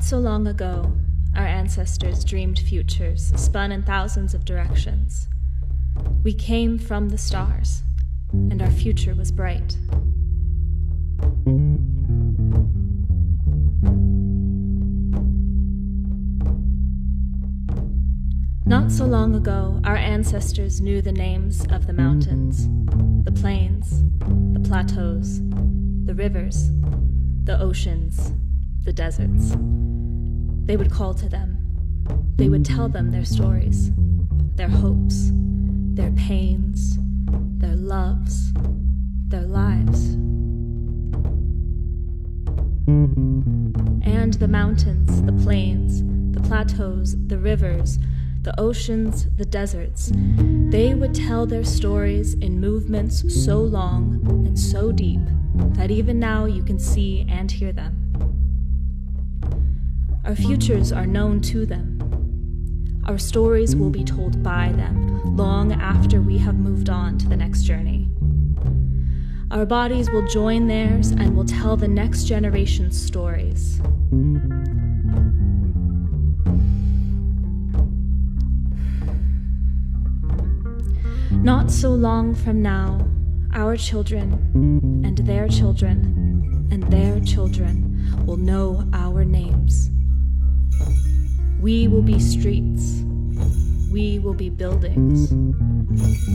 Not so long ago, our ancestors dreamed futures spun in thousands of directions. We came from the stars, and our future was bright. Not so long ago, our ancestors knew the names of the mountains, the plains, the plateaus, the rivers, the oceans, the deserts. They would call to them. They would tell them their stories, their hopes, their pains, their loves, their lives. And the mountains, the plains, the plateaus, the rivers, the oceans, the deserts, they would tell their stories in movements so long and so deep that even now you can see and hear them. Our futures are known to them. Our stories will be told by them long after we have moved on to the next journey. Our bodies will join theirs and will tell the next generation's stories. Not so long from now, our children and their children and their children will know our names. We will be streets. We will be buildings.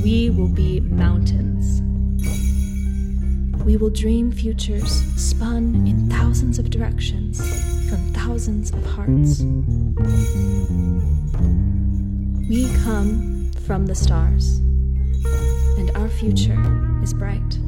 We will be mountains. We will dream futures spun in thousands of directions from thousands of hearts. We come from the stars, and our future is bright.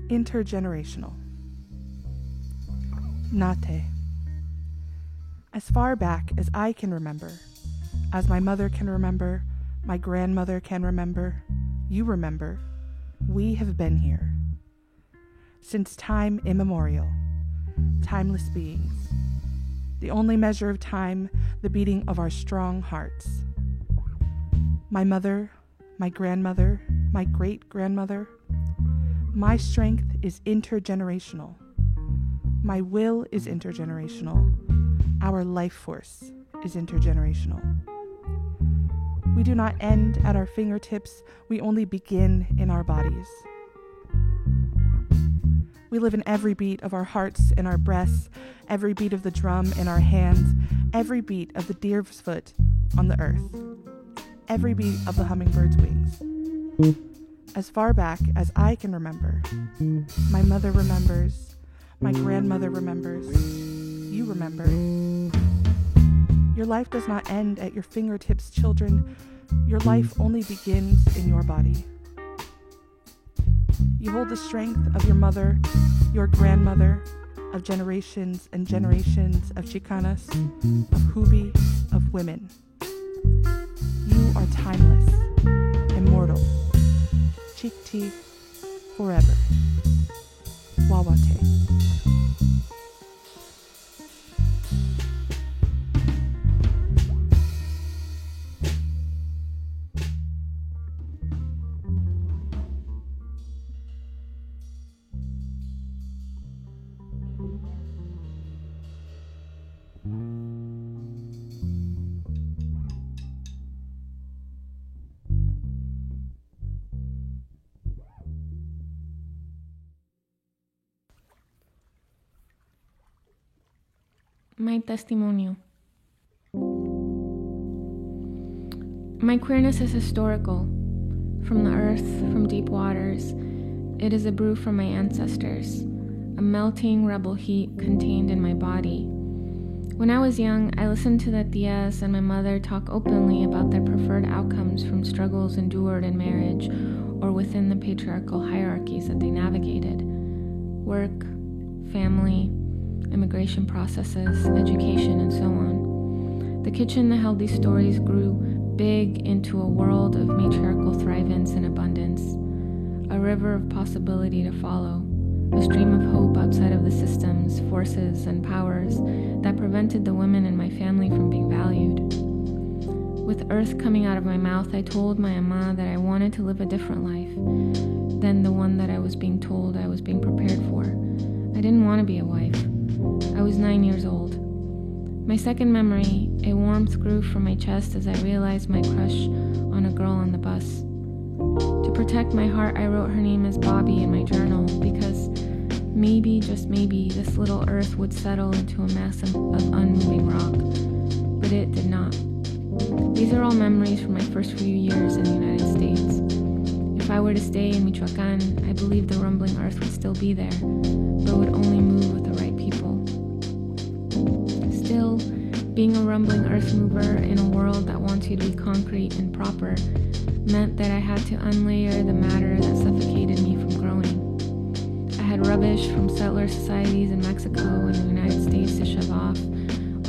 Intergenerational. Nate. As far back as I can remember, as my mother can remember, my grandmother can remember, you remember, we have been here. Since time immemorial, timeless beings, the only measure of time, the beating of our strong hearts. My mother, my grandmother, my great-grandmother, my strength is intergenerational. My will is intergenerational. Our life force is intergenerational. We do not end at our fingertips. We only begin in our bodies. We live in every beat of our hearts and our breasts, every beat of the drum in our hands, every beat of the deer's foot on the earth, every beat of the hummingbird's wings. As far back as I can remember, my mother remembers, my grandmother remembers, you remember. Your life does not end at your fingertips, children. Your life only begins in your body. You hold the strength of your mother, your grandmother, of generations and generations of Chicanas, of Hubi, of women. You are timeless, immortal. Chikti, forever. Wawate. My testimonio. My queerness is historical. From the earth, from deep waters, it is a brew from my ancestors, a melting rebel heat contained in my body. When I was young, I listened to the tias and my mother talk openly about their preferred outcomes from struggles endured in marriage or within the patriarchal hierarchies that they navigated. Work, family, immigration processes, education, and so on. The kitchen that held these stories grew big into a world of matriarchal thrivance and abundance, a river of possibility to follow, a stream of hope outside of the systems, forces, and powers that prevented the women in my family from being valued. With earth coming out of my mouth, I told my ama that I wanted to live a different life than the one that I was being told I was being prepared for. I didn't want to be a wife. I was 9 years old. My second memory, a warmth grew from my chest as I realized my crush on a girl on the bus. To protect my heart, I wrote her name as Bobby in my journal because maybe, just maybe, this little earth would settle into a mass of unmoving rock. But it did not. These are all memories from my first few years in the United States. If I were to stay in Michoacán, I believe the rumbling earth would still be there, but would only move with the right people. Still, being a rumbling earth mover in a world that wants you to be concrete and proper meant that I had to unlayer the matter that suffocated me from growing. I had rubbish from settler societies in Mexico and the United States to shove off,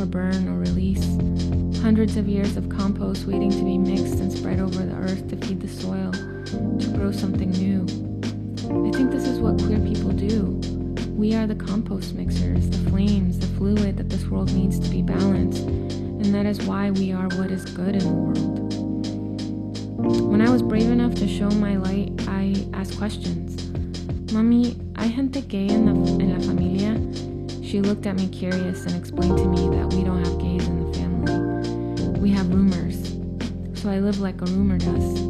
or burn, or release. Hundreds of years of compost waiting to be mixed and spread over the earth to feed the soil, to grow something new. I think this is what queer people do. We are the compost mixers, the flames, the fluid that this world needs to be balanced, and that is why we are what is good in the world. When I was brave enough to show my light, I asked questions. Mami, ¿hay gente gay en la familia? She looked at me curious and explained to me that we don't have gays in the family. We have rumors. So I live like a rumor does,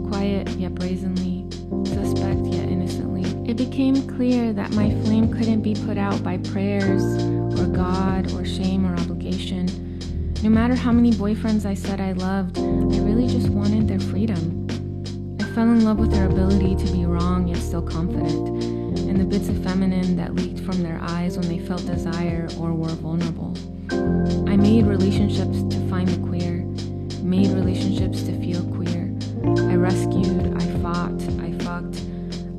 quiet yet brazenly, suspect yet innocently. It became clear that my flame couldn't be put out by prayers or God or shame or obligation. No matter how many boyfriends I said I loved, I really just wanted their freedom. I fell in love with their ability to be wrong yet still confident, and the bits of feminine that leaked from their eyes when they felt desire or were vulnerable. I made relationships to find the queer, made relationships to feel queer. I rescued, I fought, I fucked.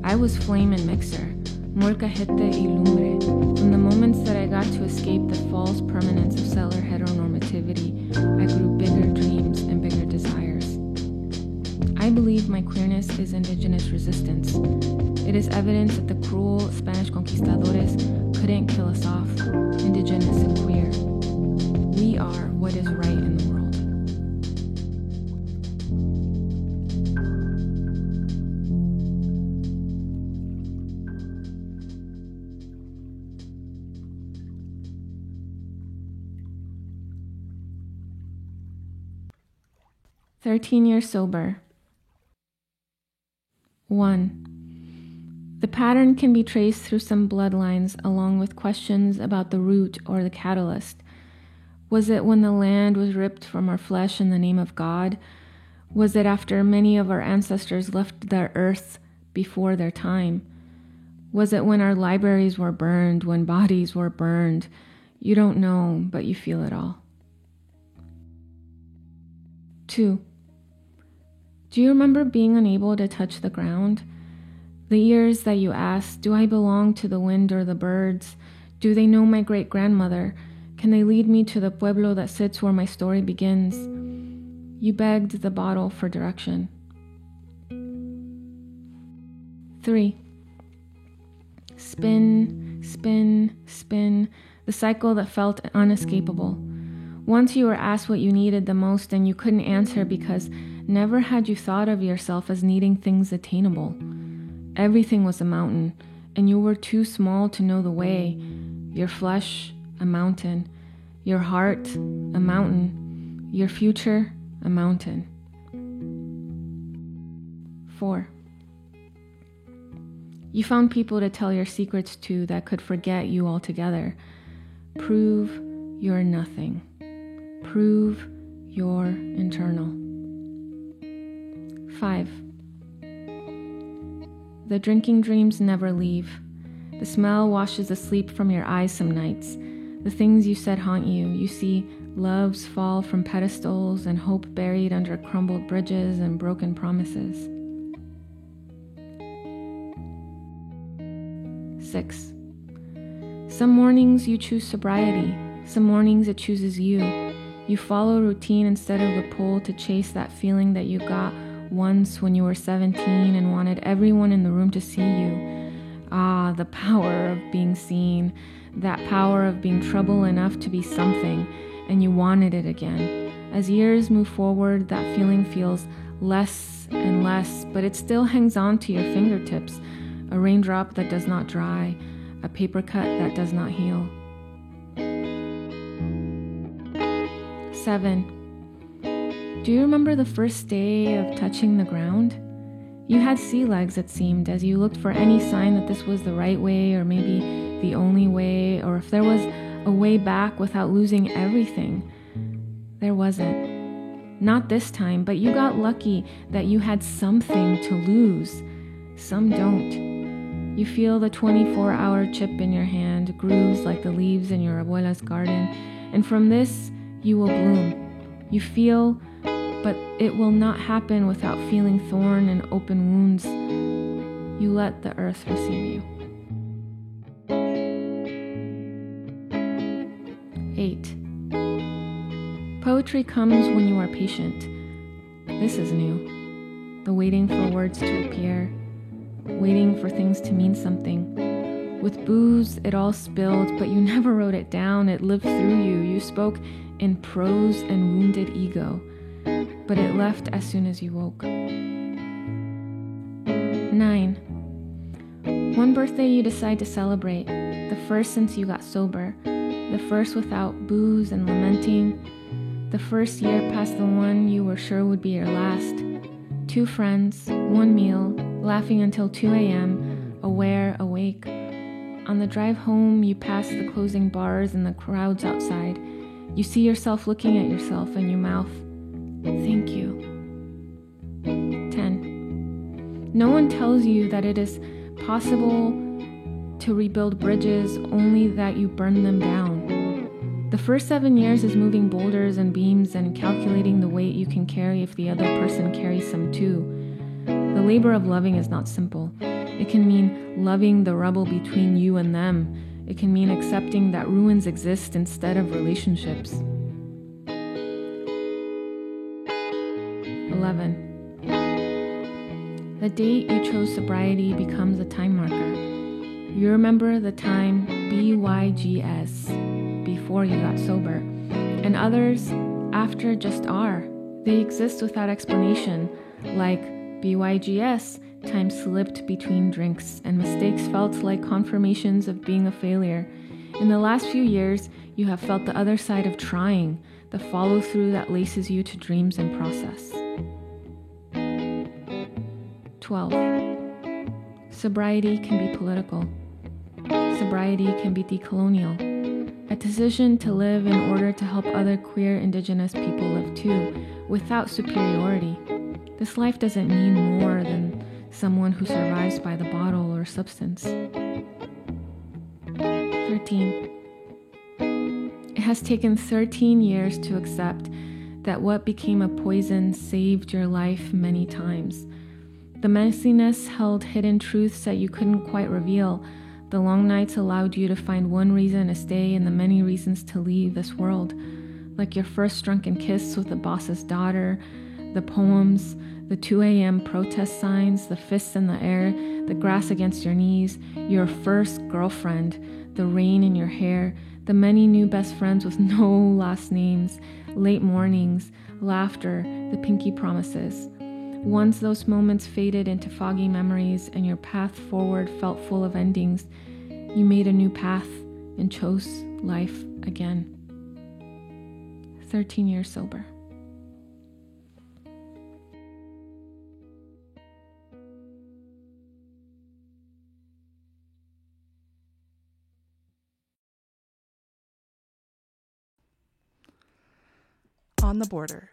I was flame and mixer, molcajete y lumbre. From the moments that I got to escape the false permanence of settler heteronormativity, I grew bigger dreams and bigger desires. I believe my queerness is indigenous resistance. It is evidence that the cruel Spanish conquistadores couldn't kill us off, indigenous and queer. We are what is right in the world. "13 years sober." 1. The pattern can be traced through some bloodlines along with questions about the root or the catalyst. Was it when the land was ripped from our flesh in the name of God? Was it after many of our ancestors left the earth before their time? Was it when our libraries were burned, when bodies were burned? You don't know, but you feel it all. 2. Do you remember being unable to touch the ground? The years that you asked, do I belong to the wind or the birds? Do they know my great-grandmother? Can they lead me to the pueblo that sits where my story begins? You begged the bottle for direction. 3. Spin, spin, spin, the cycle that felt unescapable. Once you were asked what you needed the most and you couldn't answer because never had you thought of yourself as needing things attainable. Everything was a mountain, and you were too small to know the way. Your flesh, a mountain. Your heart, a mountain. Your future, a mountain. 4. You found people to tell your secrets to that could forget you altogether. Prove you're nothing. Prove you're internal. 5. The drinking dreams never leave. The smell washes the sleep from your eyes some nights. The things you said haunt you. You see loves fall from pedestals and hope buried under crumbled bridges and broken promises. 6. Some mornings you choose sobriety. Some mornings it chooses you. You follow routine instead of the pull to chase that feeling that you got once when you were 17 and wanted everyone in the room to see you. Ah, the power of being seen. That power of being trouble enough to be something, and you wanted it again. As years move forward, that feeling feels less and less, but it still hangs on to your fingertips. A raindrop that does not dry, a paper cut that does not heal. 7. Do you remember the first day of touching the ground? You had sea legs, it seemed, as you looked for any sign that this was the right way, or maybe the only way, or if there was a way back without losing everything. There wasn't. Not this time, but you got lucky that you had something to lose. Some don't. You feel the 24-hour chip in your hand, grooves like the leaves in your abuela's garden, and from this, you will bloom. You feel, but it will not happen without feeling thorn and open wounds. You let the earth receive you. 8. Poetry comes when you are patient. This is new. The waiting for words to appear, waiting for things to mean something. With booze, it all spilled, but you never wrote it down. It lived through you. You spoke in prose and wounded ego, but it left as soon as you woke. 9. One birthday you decide to celebrate, the first since you got sober, the first without booze and lamenting, the first year past the one you were sure would be your last. 2 friends, 1 meal, laughing until 2 a.m., aware, awake. On the drive home, you pass the closing bars and the crowds outside. You see yourself looking at yourself and you mouth, "Thank you." 10. No one tells you that it is possible to rebuild bridges, only that you burn them down. The first 7 years is moving boulders and beams and calculating the weight you can carry if the other person carries some too. The labor of loving is not simple. It can mean loving the rubble between you and them. It can mean accepting that ruins exist instead of relationships. 11. The date you chose sobriety becomes a time marker. You remember the time BYGS, before you got sober, and others after just are. They exist without explanation, like BYGS, time slipped between drinks, and mistakes felt like confirmations of being a failure. In the last few years, you have felt the other side of trying, the follow-through that laces you to dreams and process. 12. Sobriety can be political. Sobriety can be decolonial. A decision to live in order to help other queer indigenous people live too, without superiority. This life doesn't mean more than someone who survives by the bottle or substance. 13. It has taken 13 years to accept that what became a poison saved your life many times. The messiness held hidden truths that you couldn't quite reveal. The long nights allowed you to find one reason to stay and the many reasons to leave this world. Like your first drunken kiss with the boss's daughter, the poems, the 2 a.m. protest signs, the fists in the air, the grass against your knees, your first girlfriend, the rain in your hair, the many new best friends with no last names, late mornings, laughter, the pinky promises. Once those moments faded into foggy memories and your path forward felt full of endings, you made a new path and chose life again. 13 years sober. On the border.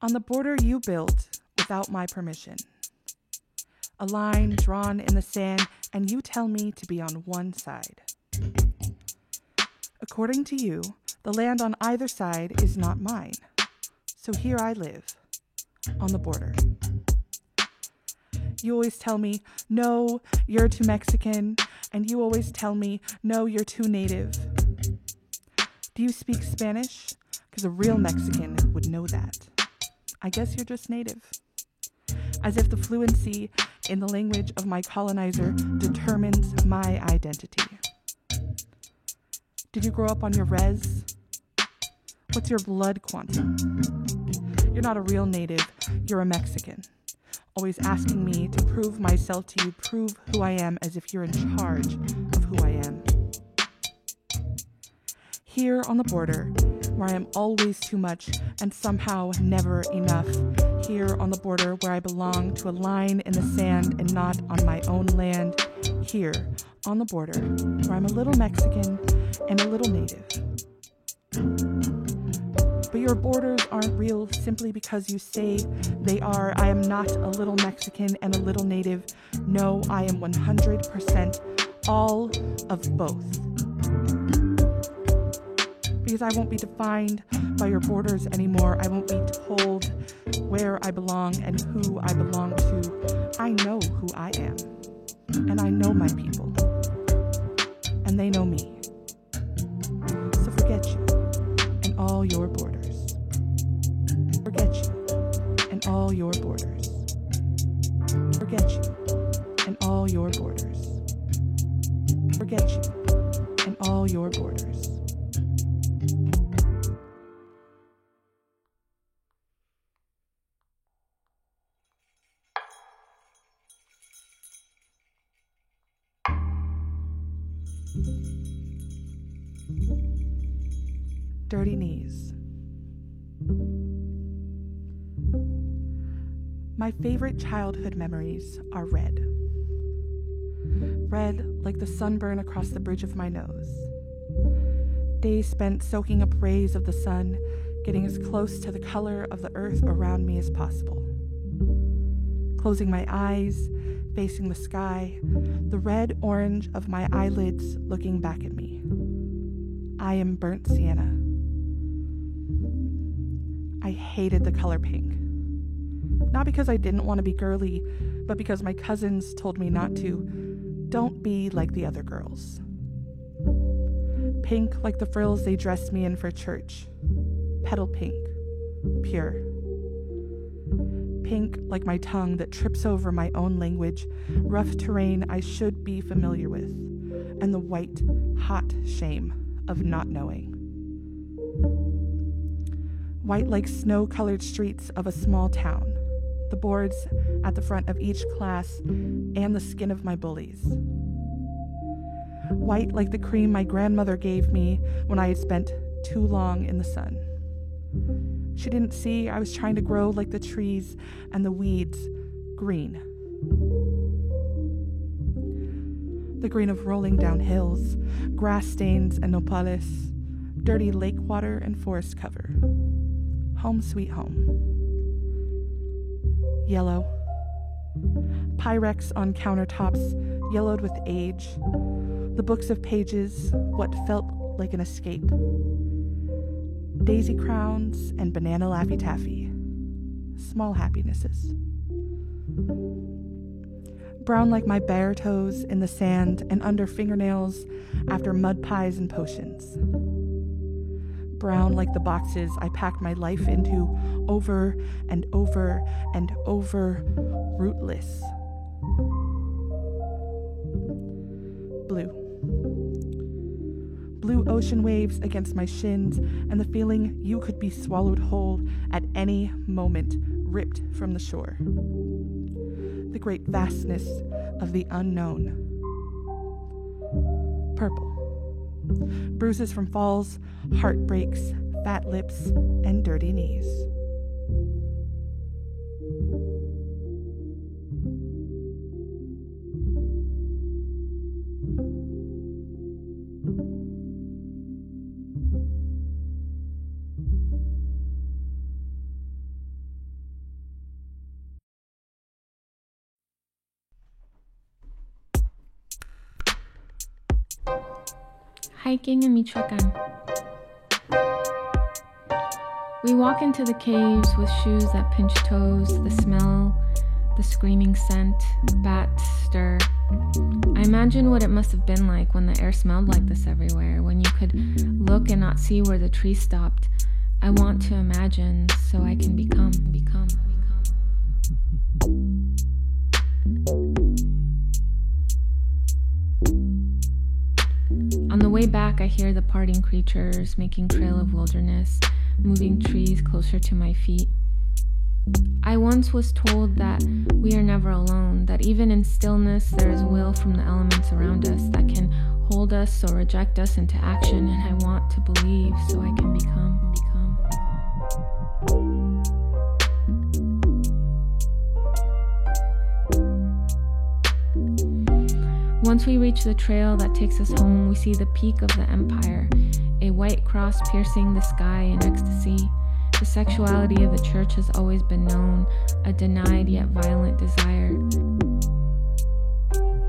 On the border you built without my permission. A line drawn in the sand, and you tell me to be on one side. According to you, the land on either side is not mine. So here I live, on the border. You always tell me, no, you're too Mexican, and you always tell me, no, you're too native. Do you speak Spanish? Because a real Mexican would know that. I guess you're just native. As if the fluency in the language of my colonizer determines my identity. Did you grow up on your res? What's your blood quantum? You're not a real native, you're a Mexican. Always asking me to prove myself to you, prove who I am as if you're in charge of who I am. Here on the border, where I am always too much and somehow never enough. Here on the border where I belong to a line in the sand and not on my own land. Here on the border where I'm a little Mexican and a little native. But your borders aren't real simply because you say they are. I am not a little Mexican and a little native. No, I am 100% all of both. Because I won't be defined by your borders anymore. I won't be told where I belong and who I belong to. I know who I am. And I know my people. And they know me. So forget you and all your borders. Forget you and all your borders. Forget you and all your borders. Forget you and all your borders. Dirty Knees. My favorite childhood memories are red. Red like the sunburn across the bridge of my nose. Days spent soaking up rays of the sun, getting as close to the color of the earth around me as possible. Closing my eyes, facing the sky, the red-orange of my eyelids looking back at me. I am burnt sienna. I hated the color pink. Not because I didn't want to be girly, but because my cousins told me not to. Don't be like the other girls. Pink like the frills they dressed me in for church. Petal pink. Pure. Pink like my tongue that trips over my own language, rough terrain I should be familiar with, and the white, hot shame of not knowing. White like snow-colored streets of a small town, the boards at the front of each class, and the skin of my bullies. White like the cream my grandmother gave me when I had spent too long in the sun. She didn't see I was trying to grow like the trees and the weeds, green. The green of rolling down hills, grass stains and nopales, dirty lake water and forest cover. Home sweet home. Yellow. Pyrex on countertops, yellowed with age. The books of pages, what felt like an escape. Daisy crowns and banana Laffy Taffy. Small happinesses. Brown like my bare toes in the sand and under fingernails after mud pies and potions. Brown like the boxes I packed my life into over and over and over, rootless. Blue. Blue ocean waves against my shins and the feeling you could be swallowed whole at any moment, ripped from the shore. The great vastness of the unknown. Purple. Bruises from falls, heartbreaks, fat lips, and dirty knees. hiking in Michoacan. We walk into the caves with shoes that pinch toes, the smell, the screaming scent, bats stir. I imagine what it must have been like when the air smelled like this everywhere, when you could look and not see where the trees stopped. I want to imagine so I can become. On the way back, I hear the parting creatures making trail of wilderness, moving trees closer to my feet. I once was told that we are never alone, that even in stillness there is will from the elements around us that can hold us or reject us into action, and I want to believe so I can become. Once we reach the trail that takes us home, we see the peak of the empire, a white cross piercing the sky in ecstasy. The sexuality of the church has always been known, a denied yet violent desire.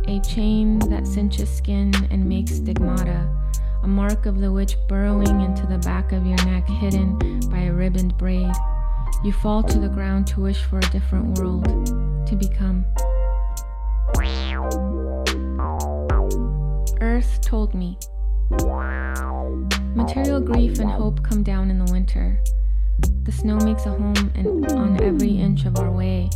A chain that cinches skin and makes stigmata, a mark of the witch burrowing into the back of your neck, hidden by a ribboned braid. You fall to the ground to wish for a different world, to become. Earth told me. Material grief and hope come down in the winter. The snow makes a home on every inch of our way.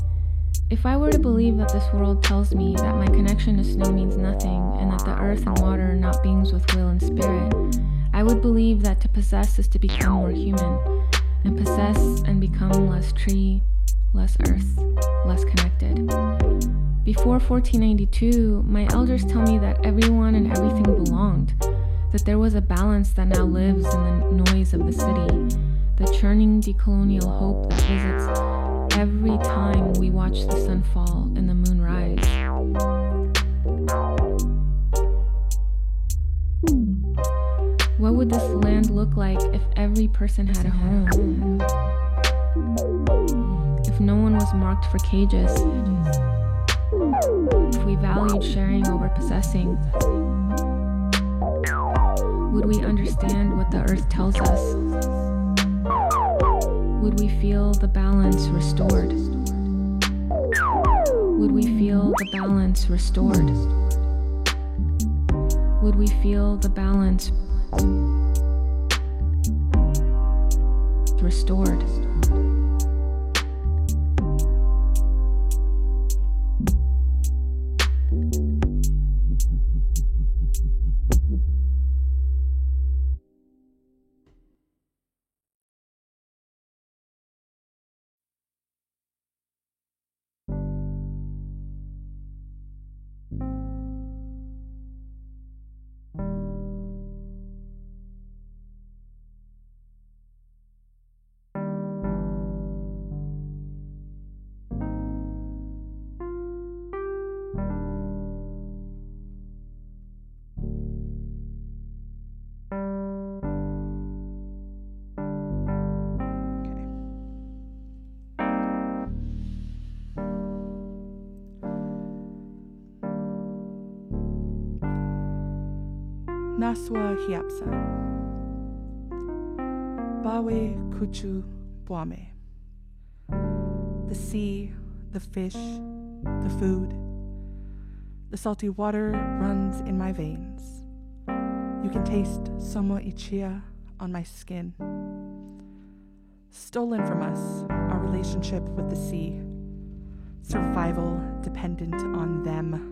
If I were to believe that this world tells me that my connection to snow means nothing, and that the earth and water are not beings with will and spirit, I would believe that to possess is to become more human, and possess and become less tree, less earth, less connected. Before 1492, my elders tell me that everyone and everything belonged, that there was a balance that now lives in the noise of the city, the churning decolonial hope that visits every time we watch the sun fall and the moon rise. What would this land look like if every person had a home? If no one was marked for cages? If we valued sharing over possessing? Would we understand what the earth tells us? Would we feel the balance restored? Would we feel the balance restored? Would we feel the balance restored? Naswa Hiapsa Bawe Kuchu Bwame. The sea, the fish, the food, the salty water runs in my veins. You can taste Somo Ichia on my skin. Stolen from us, our relationship with the sea, survival dependent on them.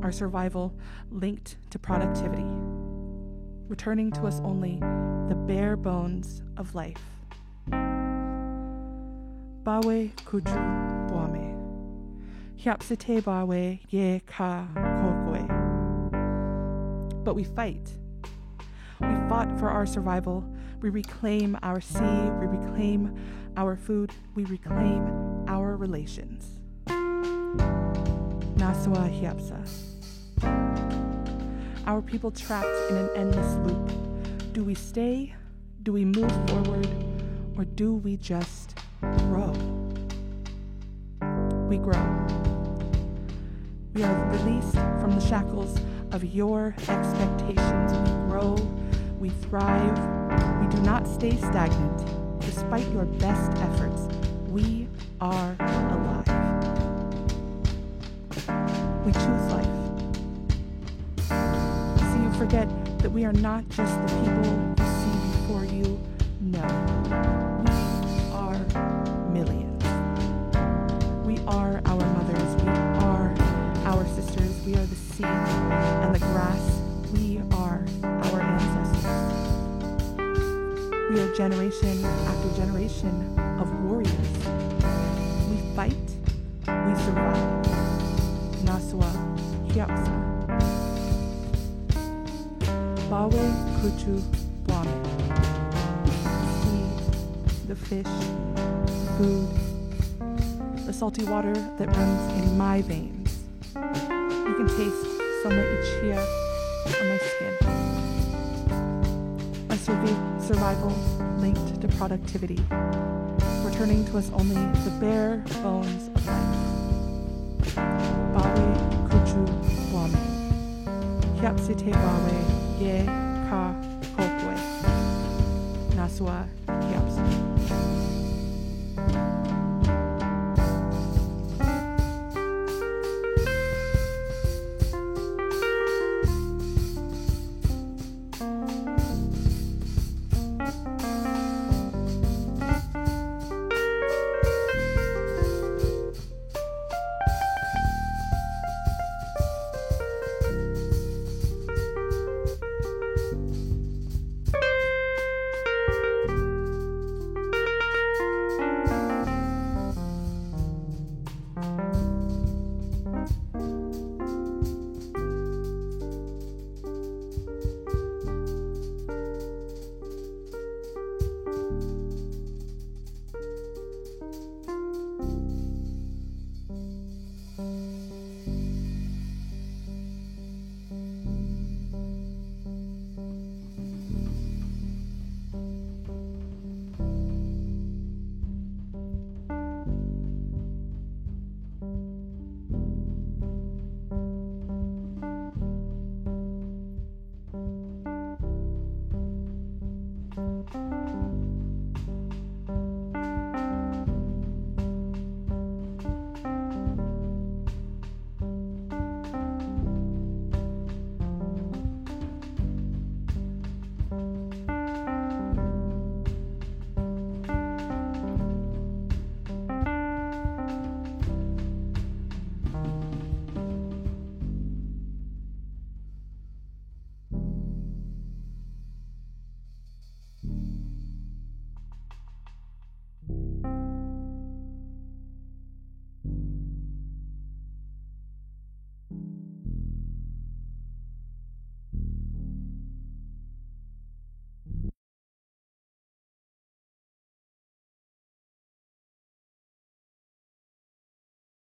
Our survival linked to productivity, returning to us only the bare bones of life. Bawe Kuchu Bwame. Hyapsite Bawe Ye Ka Kokwe. But we fight. We fought for our survival. We reclaim our sea. We reclaim our food. We reclaim our relations. Naswa Hiapsa. Our people trapped in an endless loop. Do we stay? Do we move forward? Or do we just grow? We grow. We are released from the shackles of your expectations. We grow, we thrive, we do not stay stagnant. Despite your best efforts, we are alive. We choose life. See, you forget that we are not just the people you see before you. No, we are millions. We are our mothers. We are our sisters. We are the sea and the grass. We are our ancestors. We are generation after generation of warriors. We fight. We survive. Nasua Hiapsa. Bawe Kuchu Bwame. Sea, the fish, food, the salty water that runs in my veins. You can taste Soma Ichia on my skin. My survival linked to productivity, returning to us only the bare bones of life. Bawe Kuchu Bwame. Hiapsite Bawe Ye Ka Kokwe. Nasua Hiapsa.